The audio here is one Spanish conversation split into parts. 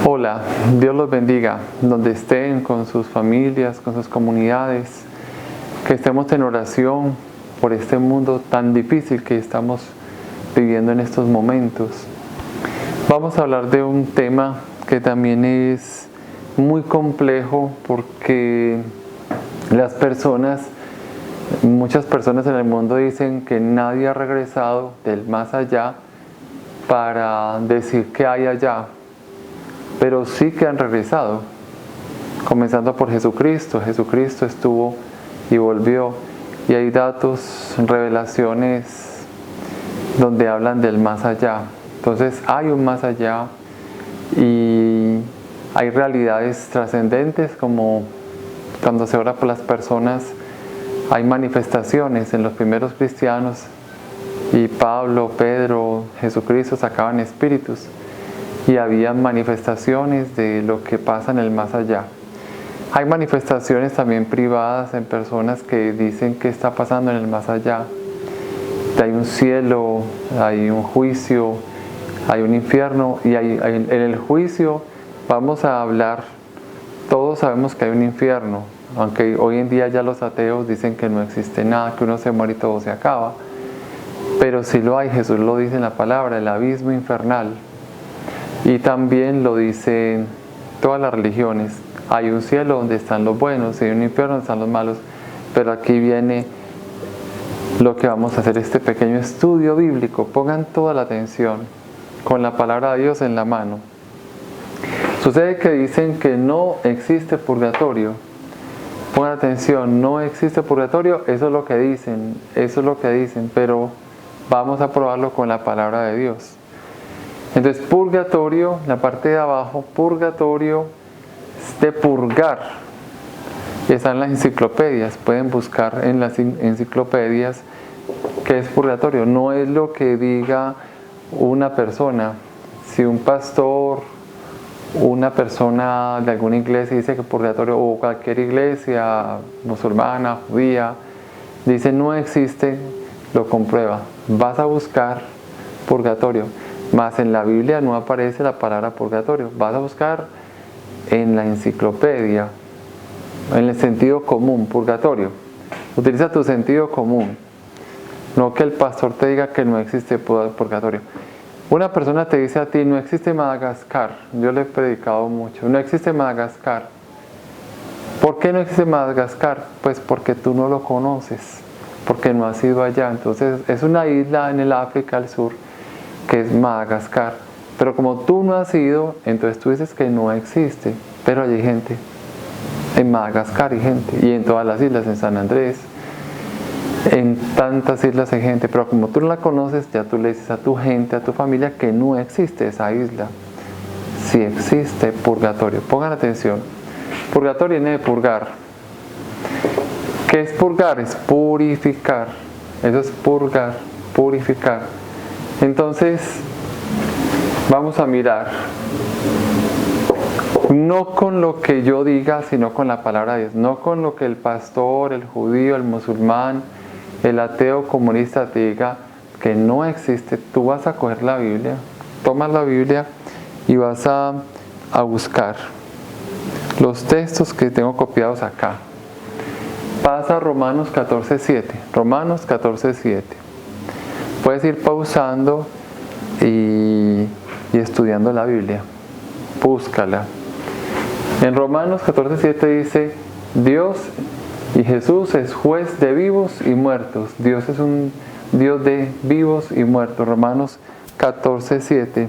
Hola, Dios los bendiga, donde estén, con sus familias, con sus comunidades, que estemos en oración por este mundo tan difícil que estamos viviendo en estos momentos. Vamos a hablar de un tema que también es muy complejo porque muchas personas en el mundo dicen que nadie ha regresado del más allá para decir qué hay allá. Pero sí que han regresado, comenzando por Jesucristo. Jesucristo estuvo y volvió, y hay datos, revelaciones donde hablan del más allá. Entonces hay un más allá y hay realidades trascendentes, como cuando se ora por las personas, hay manifestaciones en los primeros cristianos, y Pablo, Pedro, Jesucristo sacaban espíritus. Y había manifestaciones de lo que pasa en el más allá. Hay manifestaciones también privadas en personas que dicen qué está pasando en el más allá. Hay un cielo, hay un juicio, hay un infierno, y en el juicio vamos a hablar, todos sabemos que hay un infierno, aunque hoy en día ya los ateos dicen que no existe nada, que uno se muere y todo se acaba. Pero sí lo hay, Jesús lo dice en la palabra, el abismo infernal. Y también lo dicen todas las religiones. Hay un cielo donde están los buenos y hay un infierno donde están los malos. Pero aquí viene lo que vamos a hacer, este pequeño estudio bíblico. Pongan toda la atención con la palabra de Dios en la mano. Sucede que dicen que no existe purgatorio. Pongan atención, no existe purgatorio, eso es lo que dicen, pero vamos a probarlo con la palabra de Dios. Entonces, purgatorio, la parte de abajo, purgatorio es de purgar. Están las enciclopedias, pueden buscar en las enciclopedias qué es purgatorio. No es lo que diga una persona. Si un pastor, una persona de alguna iglesia dice que purgatorio, o cualquier iglesia musulmana, judía, dice no existe, lo comprueba. Vas a buscar purgatorio. Más en la Biblia no aparece la palabra purgatorio. Vas a buscar en la enciclopedia, en el sentido común, purgatorio. Utiliza tu sentido común. No que el pastor te diga que no existe purgatorio. Una persona te dice a ti, no existe Madagascar. Yo le he predicado mucho. No existe Madagascar. ¿Por qué no existe Madagascar? Pues porque tú no lo conoces, porque no has ido allá. Entonces es una isla en el África del Sur, que es Madagascar, pero como tú no has ido, entonces tú dices que no existe, pero allí hay gente, en Madagascar hay gente, y en todas las islas, en San Andrés, en tantas islas hay gente, pero como tú no la conoces, ya tú le dices a tu gente, a tu familia, que no existe esa isla. Sí existe purgatorio. Pongan atención, purgatorio viene de purgar. ¿Qué es purgar? Es purificar. Eso es purgar, purificar. Entonces, vamos a mirar, no con lo que yo diga, sino con la palabra de Dios, no con lo que el pastor, el judío, el musulmán, el ateo comunista te diga que no existe. Tú vas a coger la Biblia, tomas la Biblia y vas a buscar los textos que tengo copiados acá. Pasa a Romanos 14:7, Romanos 14:7. Puedes ir pausando y estudiando la Biblia. Búscala. En Romanos 14:7 dice, Dios y Jesús es juez de vivos y muertos. Dios es un Dios de vivos y muertos. Romanos 14:7.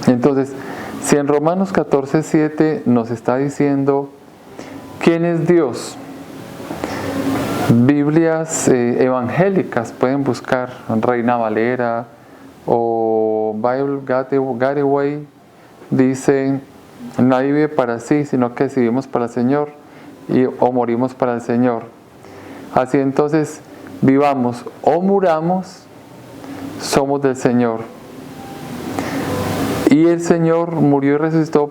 Entonces, si en Romanos 14:7 nos está diciendo ¿quién es Dios? Biblias evangélicas pueden buscar, Reina Valera o Bible Gateway, dice nadie vive para sí, sino que si vivimos para el Señor o morimos para el Señor. Así entonces, vivamos o muramos, somos del Señor. Y el Señor murió y resucitó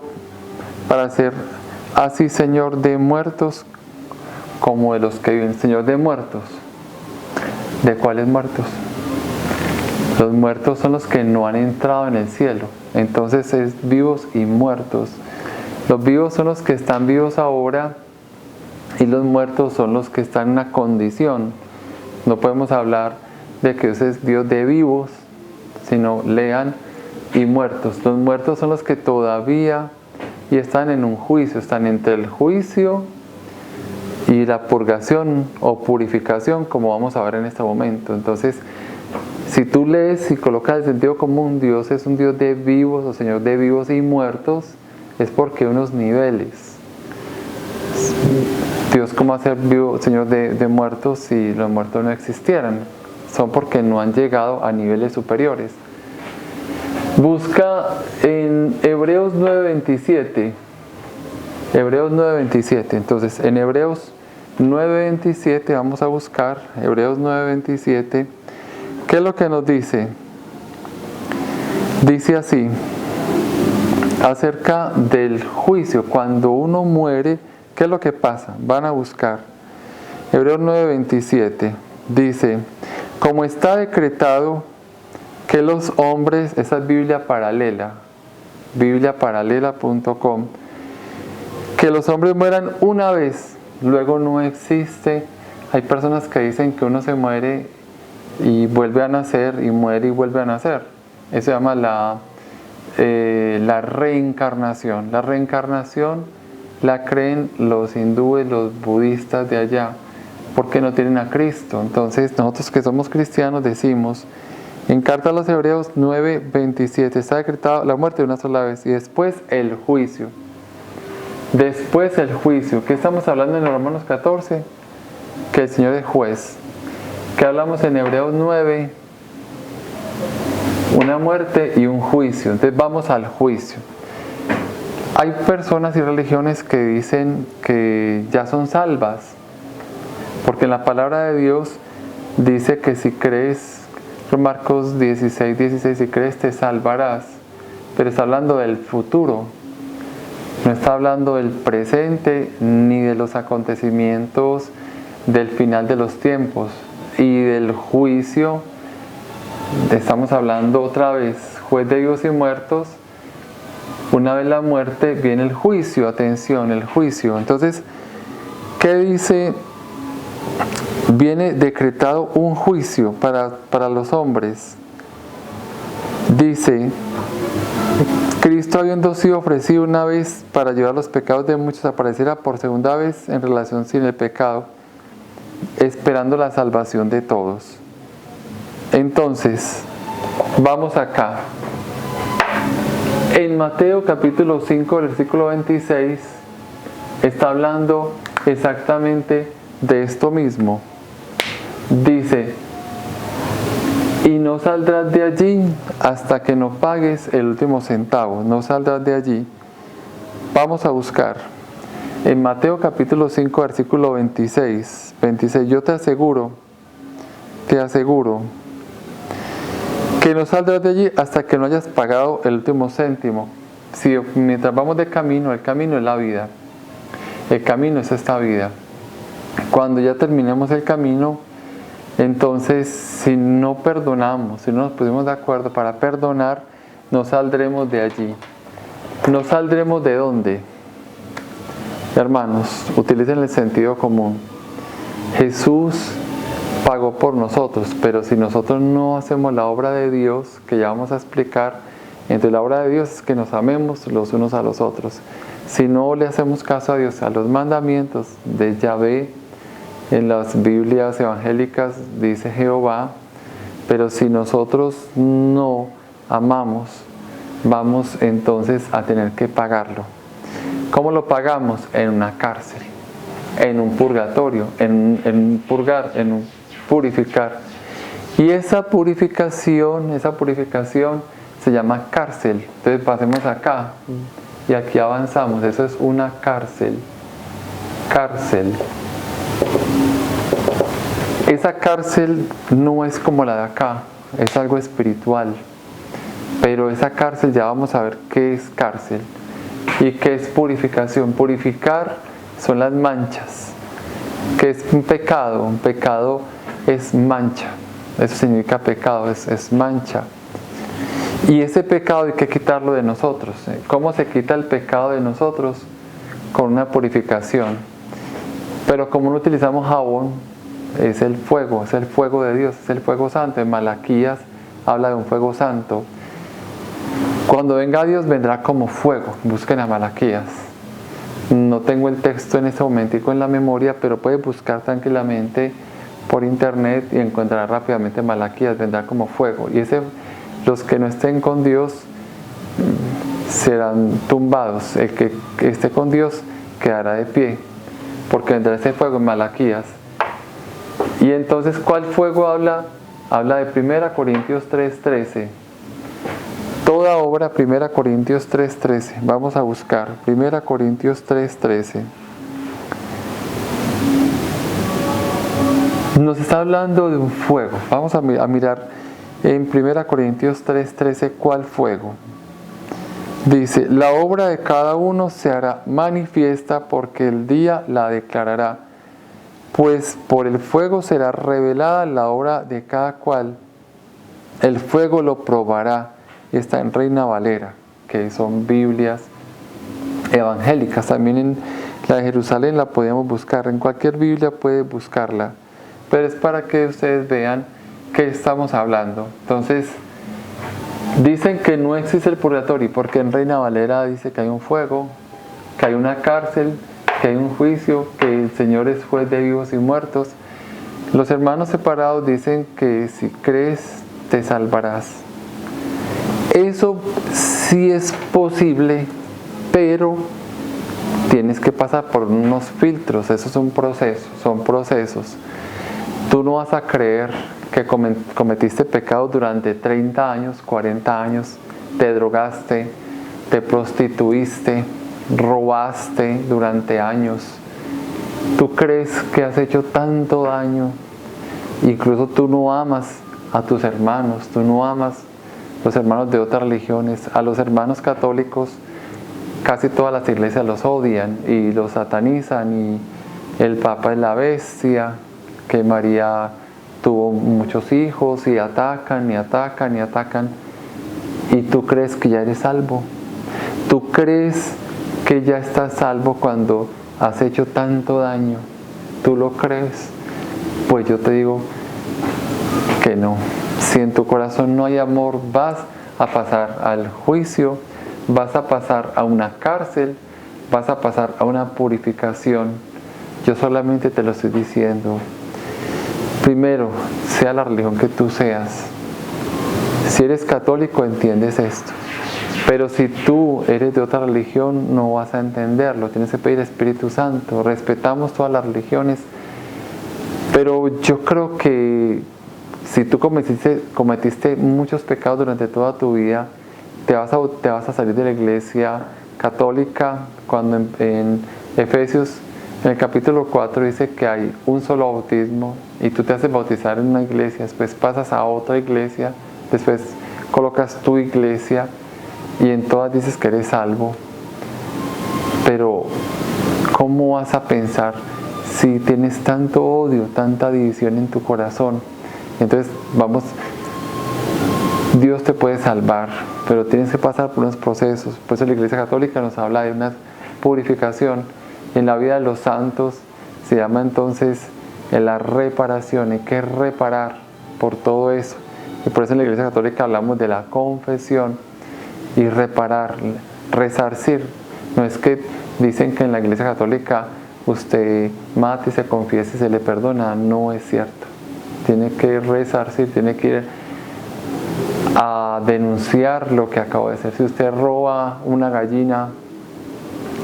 para ser así Señor de muertos como de los que viven. Señor de muertos. ¿De cuáles muertos? Los muertos son los que no han entrado en el cielo. Entonces es vivos y muertos. Los vivos son los que están vivos ahora y los muertos son los que están en una condición. No podemos hablar de que Dios es Dios de vivos, sino lean y muertos. Los muertos son los que todavía y están en un juicio, están entre el juicio y la purgación o purificación, como vamos a ver en este momento. Entonces, si tú lees y colocas el sentido común, Dios es un Dios de vivos o Señor de vivos y muertos, es porque hay unos niveles. Dios, ¿cómo va a ser vivo, Señor de muertos si los muertos no existieran? Son porque no han llegado a niveles superiores. Busca en Hebreos 9:27. Hebreos 9:27. Entonces, en Hebreos 9:27 vamos a buscar Hebreos 9:27. ¿Qué es lo que nos dice? Dice así, acerca del juicio. Cuando uno muere, ¿qué es lo que pasa? Van a buscar. Hebreos 9:27 dice, como está decretado que los hombres, esa es Biblia Paralela, bibliaparalela.com, que los hombres mueran una vez, luego no existe. Hay personas que dicen que uno se muere y vuelve a nacer, y muere y vuelve a nacer. Eso se llama la reencarnación. La reencarnación la creen los hindúes, los budistas de allá, porque no tienen a Cristo. Entonces nosotros que somos cristianos decimos, en Carta a los Hebreos 9:27, está decretado la muerte de una sola vez y después el juicio. Después el juicio. ¿Qué estamos hablando en Romanos 14? Que el Señor es juez. ¿Qué hablamos en Hebreos 9? Una muerte y un juicio. Entonces vamos al juicio. Hay personas y religiones que dicen que ya son salvas, porque en la palabra de Dios dice que si crees, Marcos 16:16, si crees te salvarás, pero está hablando del futuro, no está hablando del presente ni de los acontecimientos del final de los tiempos y del juicio. Estamos hablando otra vez, juez de vivos y muertos. Una vez la muerte viene el juicio, atención, el juicio. Entonces, ¿qué dice? Viene decretado un juicio para los hombres. Dice, Cristo habiendo sido ofrecido una vez para llevar los pecados de muchos, aparecerá por segunda vez en relación sin el pecado, esperando la salvación de todos. Entonces, vamos acá. En Mateo capítulo 5, versículo 26, está hablando exactamente de esto mismo. Dice, y no saldrás de allí hasta que no pagues el último centavo. No saldrás de allí. Vamos a buscar. En Mateo capítulo 5, versículo 26, yo te aseguro, que no saldrás de allí hasta que no hayas pagado el último céntimo. Si mientras vamos de camino, el camino es la vida. El camino es esta vida. Cuando ya terminemos el camino, entonces si no perdonamos, si no nos pusimos de acuerdo para perdonar, no saldremos de allí. ¿No saldremos de dónde? Hermanos, utilicen el sentido común. Jesús pagó por nosotros, pero si nosotros no hacemos la obra de Dios, que ya vamos a explicar, entre la obra de Dios es que nos amemos los unos a los otros. Si no le hacemos caso a Dios, a los mandamientos de Yahvé, en las Biblias evangélicas dice Jehová, pero si nosotros no amamos, vamos entonces a tener que pagarlo. ¿Cómo lo pagamos? En una cárcel, en un purgatorio, en un purgar, en un purificar. Y esa purificación se llama cárcel. Entonces pasemos acá y aquí avanzamos. Eso es una cárcel. Cárcel. Esa cárcel no es como la de acá, es algo espiritual. Pero esa cárcel, ya vamos a ver qué es cárcel y qué es purificación. Purificar son las manchas. ¿Qué es un pecado? Un pecado es mancha. Eso significa pecado, es mancha. Y ese pecado hay que quitarlo de nosotros. ¿Cómo se quita el pecado de nosotros? Con una purificación. Pero como no utilizamos jabón, es el fuego de Dios, es el fuego santo. En Malaquías habla de un fuego santo. Cuando venga Dios vendrá como fuego. Busquen a Malaquías. No tengo el texto en este momentico en la memoria, pero puede buscar tranquilamente por internet y encontrará rápidamente Malaquías. Vendrá como fuego. Y los que no estén con Dios serán tumbados. El que esté con Dios quedará de pie, porque vendrá ese fuego en Malaquías. Y entonces, ¿cuál fuego habla? Habla de 1 Corintios 3:13. Toda obra, 1 Corintios 3:13. Vamos a buscar 1 Corintios 3:13. Nos está hablando de un fuego. Vamos a mirar en 1 Corintios 3:13 cuál fuego. Dice, la obra de cada uno se hará manifiesta porque el día la declarará, pues por el fuego será revelada la obra de cada cual. El fuego lo probará. Está en Reina Valera, que son Biblias evangélicas. También en la de Jerusalén la podemos buscar. En cualquier Biblia puede buscarla. Pero es para que ustedes vean qué estamos hablando. Entonces, dicen que no existe el purgatorio, porque en Reina Valera dice que hay un fuego, que hay una cárcel, que hay un juicio, que el Señor es juez de vivos y muertos. Los hermanos separados dicen que si crees te salvarás. Eso sí es posible, pero tienes que pasar por unos filtros. Eso es un proceso, son procesos. Tú no vas a creer que cometiste pecado durante 30 años, 40 años, te drogaste, te prostituiste, robaste durante años. Tú crees que has hecho tanto daño, incluso tú no amas a tus hermanos, tú no amas a los hermanos de otras religiones, a los hermanos católicos. Casi todas las iglesias los odian y los satanizan, y el Papa es la bestia, que María tuvo muchos hijos, y atacan, y atacan, y atacan. Y tú crees que ya eres salvo. Tú crees que ya estás salvo cuando has hecho tanto daño. ¿Tú lo crees? Pues yo te digo que no. Si en tu corazón no hay amor, vas a pasar al juicio, vas a pasar a una cárcel, vas a pasar a una purificación. Yo solamente te lo estoy diciendo. Primero, sea la religión que tú seas. Si eres católico, entiendes esto. Pero si tú eres de otra religión, no vas a entenderlo. Tienes que pedir Espíritu Santo. Respetamos todas las religiones. Pero yo creo que si tú cometiste muchos pecados durante toda tu vida, te vas a salir de la iglesia católica, cuando en Efesios, en el capítulo 4, dice que hay un solo bautismo, y tú te haces bautizar en una iglesia, después pasas a otra iglesia, después colocas tu iglesia, y en todas dices que eres salvo. Pero ¿cómo vas a pensar si tienes tanto odio, tanta división en tu corazón? Entonces, Dios te puede salvar, pero tienes que pasar por unos procesos. Por eso la Iglesia Católica nos habla de una purificación. En la vida de los santos se llama entonces la reparación. Hay que reparar por todo eso. Y por eso en la Iglesia Católica hablamos de la confesión y reparar, resarcir. No es que dicen que en la Iglesia Católica usted mate y se confiese y se le perdona. No es cierto. Tiene que resarcir, tiene que ir a denunciar lo que acabo de hacer. Si usted roba una gallina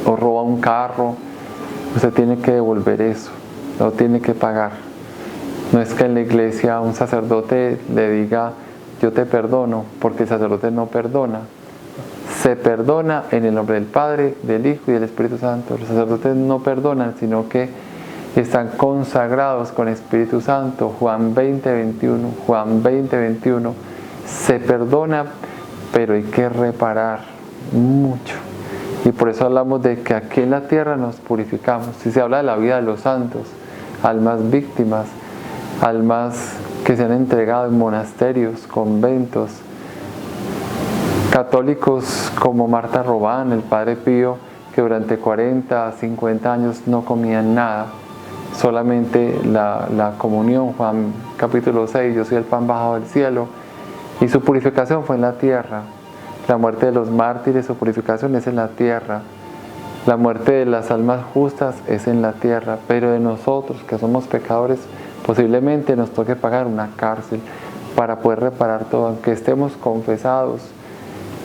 o roba un carro, usted tiene que devolver eso, lo tiene que pagar. No es que en la iglesia un sacerdote le diga yo te perdono, porque el sacerdote no perdona. Se perdona en el nombre del Padre, del Hijo y del Espíritu Santo. Los sacerdotes no perdonan, sino que están consagrados con Espíritu Santo. Juan 20:21. Se perdona, pero hay que reparar mucho. Y por eso hablamos de que aquí en la tierra nos purificamos. Si se habla de la vida de los santos, almas víctimas, almas que se han entregado en monasterios, conventos, católicos como Marta Robán, el Padre Pío, que durante 40, 50 años no comían nada, solamente la comunión. Juan capítulo 6, yo soy el pan bajado del cielo, y su purificación fue en la tierra. La muerte de los mártires, su purificación es en la tierra. La muerte de las almas justas es en la tierra, pero de nosotros que somos pecadores, posiblemente nos toque pagar una cárcel para poder reparar todo, aunque estemos confesados.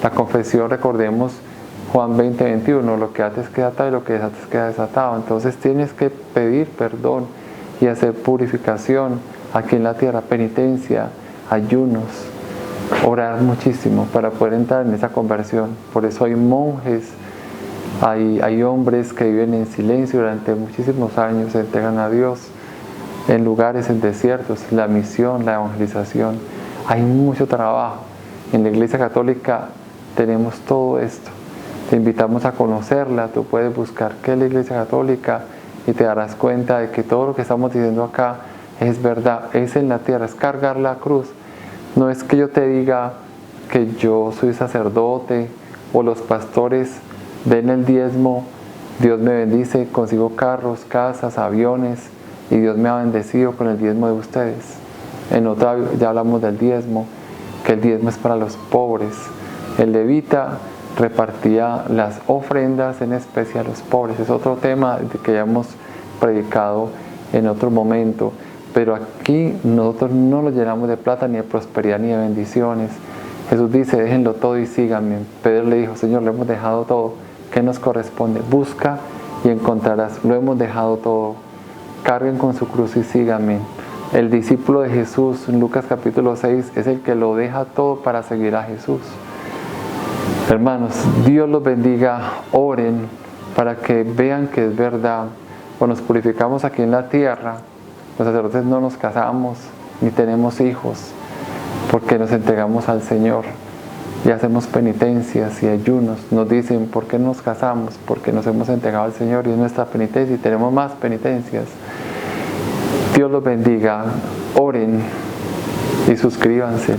La confesión, recordemos Juan 20, 21, lo que ates queda atado y lo que desates queda desatado. Entonces tienes que pedir perdón y hacer purificación aquí en la tierra, penitencia, ayunos, orar muchísimo para poder entrar en esa conversión. Por eso hay monjes, hay hombres que viven en silencio durante muchísimos años, se entregan a Dios en lugares, en desiertos, la misión, la evangelización. Hay mucho trabajo. En la Iglesia Católica tenemos todo esto. Te invitamos a conocerla. Tú puedes buscar qué es la Iglesia Católica y te darás cuenta de que todo lo que estamos diciendo acá es verdad, es en la tierra, es cargar la cruz. No es que yo te diga que yo soy sacerdote o los pastores den el diezmo, Dios me bendice, consigo carros, casas, aviones, y Dios me ha bendecido con el diezmo de ustedes. En otra ya hablamos del diezmo, que el diezmo es para los pobres. El levita repartía las ofrendas en especie a los pobres. Es otro tema que ya hemos predicado en otro momento, pero aquí nosotros no lo llenamos de plata, ni de prosperidad, ni de bendiciones. Jesús dice, déjenlo todo y síganme. Pedro le dijo, Señor, lo hemos dejado todo. ¿Qué nos corresponde? Busca y encontrarás. Lo hemos dejado todo. Carguen con su cruz y síganme. El discípulo de Jesús, en Lucas capítulo 6, es el que lo deja todo para seguir a Jesús. Hermanos, Dios los bendiga. Oren para que vean que es verdad. Cuando nos purificamos aquí en la tierra, los sacerdotes no nos casamos ni tenemos hijos, porque nos entregamos al Señor y hacemos penitencias y ayunos. Nos dicen, ¿por qué nos casamos? Porque nos hemos entregado al Señor y es nuestra penitencia, y tenemos más penitencias. Dios los bendiga. Oren y suscríbanse.